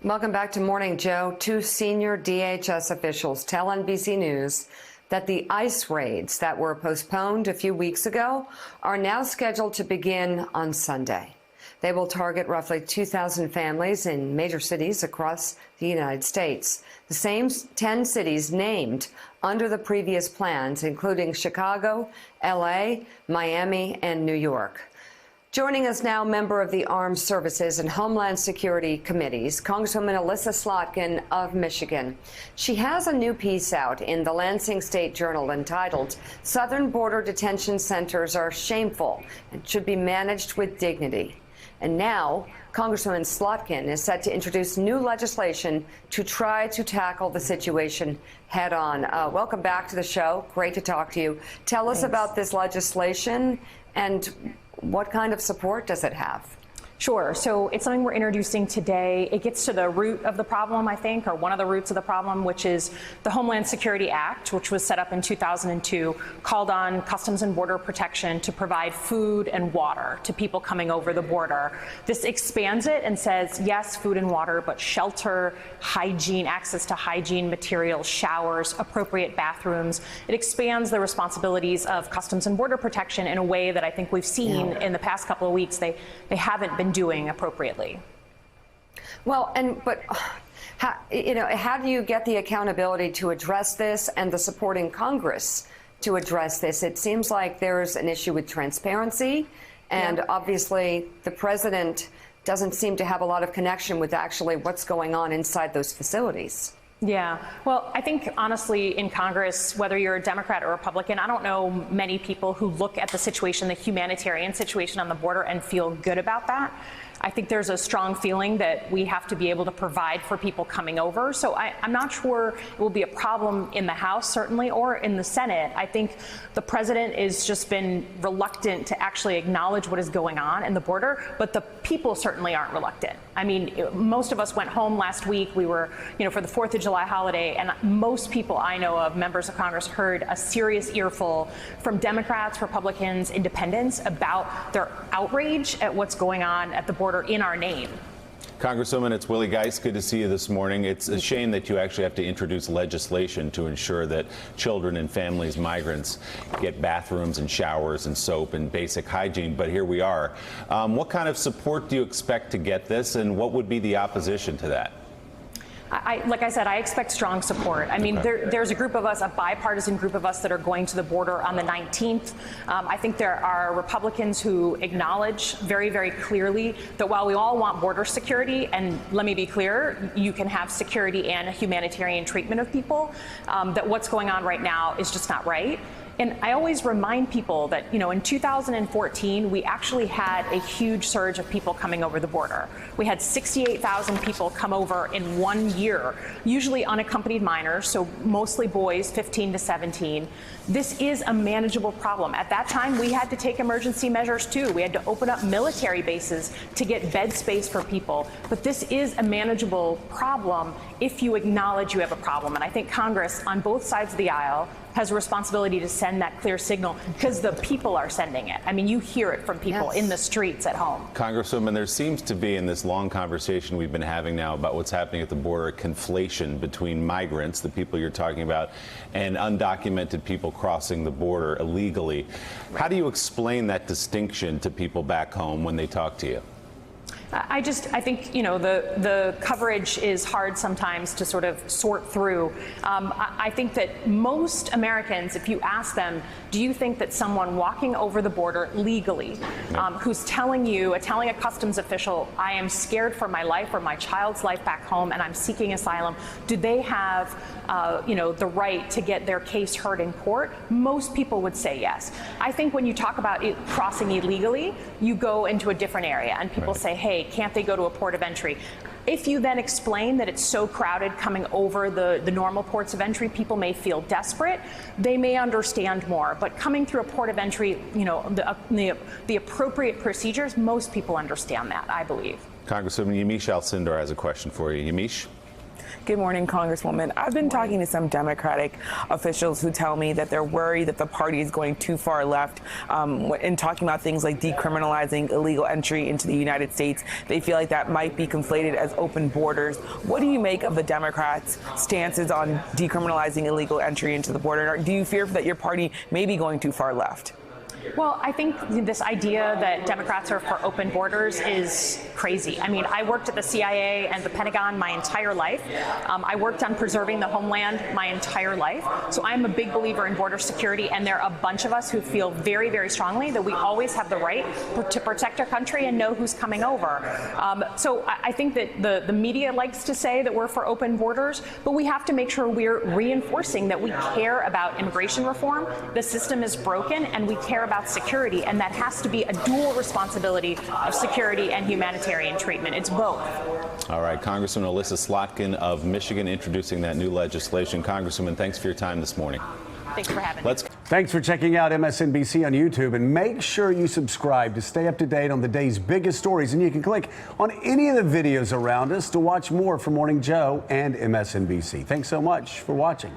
Welcome back to Morning Joe. Two senior DHS officials tell NBC News that the ICE raids that were postponed a few weeks ago are now scheduled to begin on Sunday. They will target roughly 2,000 families in major cities across the United States. The same 10 cities named under the previous plans, including Chicago, LA, Miami, and New York. Joining us now, member of the Armed Services and Homeland Security Committees, Congresswoman Elissa Slotkin of Michigan. She has a new piece out in the Lansing State Journal entitled, "Southern Border Detention Centers Are Shameful and Should Be Managed with Dignity." And now, Congresswoman Slotkin is set to introduce new legislation to try to tackle the situation head on. Welcome back to the show. Great to talk to you. Tell us about this legislation and what kind of support does it have? Sure. So it's something we're introducing today. It gets to the root of the problem, I think, or one of the roots of the problem, which is the Homeland Security Act, which was set up in 2002, called on Customs and Border Protection to provide food and water to people coming over the border. This expands it and says, yes, food and water, but shelter, hygiene, access to hygiene materials, showers, appropriate bathrooms. It expands the responsibilities of Customs and Border Protection in a way that I think we've seen in the past couple of weeks they haven't been doing appropriately. Well, but how do you get the accountability to address this and the support in Congress to address this? It seems like there's an issue with transparency, and obviously the president doesn't seem to have a lot of connection with actually what's going on inside those facilities. Yeah, well, I think honestly in Congress, whether you're a Democrat or Republican, I don't know many people who look at the situation, the humanitarian situation on the border, and feel good about that. I think there's a strong feeling that we have to be able to provide for people coming over. So I'm not sure it will be a problem in the House, certainly, or in the Senate. I think the president has just been reluctant to actually acknowledge what is going on in the border, but the people certainly aren't reluctant. I mean, most of us went home last week. We were, for the 4th of July holiday, and most people I know of, members of Congress, heard a serious earful from Democrats, Republicans, independents about their outrage at what's going on at the border in our name. Congresswoman, it's Willie Geist. Good to see you this morning. It's a shame that you actually have to introduce legislation to ensure that children and families, migrants, get bathrooms and showers and soap and basic hygiene, but here we are. What kind of support do you expect to get this, and what would be the opposition to that? Like I said, I expect strong support. I mean, there's a group of us, a bipartisan group of us, that are going to the border on the 19th. I think there are Republicans who acknowledge very, very clearly that while we all want border security, and let me be clear, you can have security and a humanitarian treatment of people, that what's going on right now is just not right. And I always remind people that, in 2014, we actually had a huge surge of people coming over the border. We had 68,000 people come over in 1 year, usually unaccompanied minors, so mostly boys 15 to 17. This is a manageable problem. At that time, we had to take emergency measures too. We had to open up military bases to get bed space for people. But this is a manageable problem if you acknowledge you have a problem. And I think Congress, on both sides of the aisle, has a responsibility to send that clear signal, because the people are sending it. I mean, you hear it from people in the streets at home. Congresswoman, there seems to be, in this long conversation we've been having now about what's happening at the border, a conflation between migrants, the people you're talking about, and undocumented people crossing the border illegally. How do you explain that distinction to people back home when they talk to you? I think, the coverage is hard sometimes to sort of sort through. I think that most Americans, if you ask them, do you think that someone walking over the border legally, who's telling a customs official, I am scared for my life or my child's life back home and I'm seeking asylum, do they have, the right to get their case heard in court? Most people would say yes. I think when you talk about crossing illegally, you go into a different area and people say, hey, can't they go to a port of entry? If you then explain that it's so crowded coming over the normal ports of entry, people may feel desperate. They may understand more. But coming through a port of entry, the appropriate procedures, most people understand that, I believe. Congresswoman Yamiche Alcindor has a question for you. Yamiche? Good morning, Congresswoman. I've been talking to some Democratic officials who tell me that they're worried that the party is going too far left in talking about things like decriminalizing illegal entry into the United States. They feel like that might be conflated as open borders. What do you make of the Democrats' stances on decriminalizing illegal entry into the border? Or do you fear that your party may be going too far left? Well, I think this idea that Democrats are for open borders is crazy. I mean, I worked at the CIA and the Pentagon my entire life. I worked on preserving the homeland my entire life. So I'm a big believer in border security, and there are a bunch of us who feel very, very strongly that we always have the right to protect our country and know who's coming over. So I think that the media likes to say that we're for open borders, but we have to make sure we're reinforcing that we care about immigration reform. The system is broken, and we care about security, and that has to be a dual responsibility of security and humanitarian treatment. It's both. All right, Congresswoman Elissa Slotkin of Michigan introducing that new legislation. Congresswoman, thanks for your time this morning. Thanks for having me. Thanks for checking out MSNBC on YouTube, and make sure you subscribe to stay up to date on the day's biggest stories. And you can click on any of the videos around us to watch more from Morning Joe and MSNBC. Thanks so much for watching.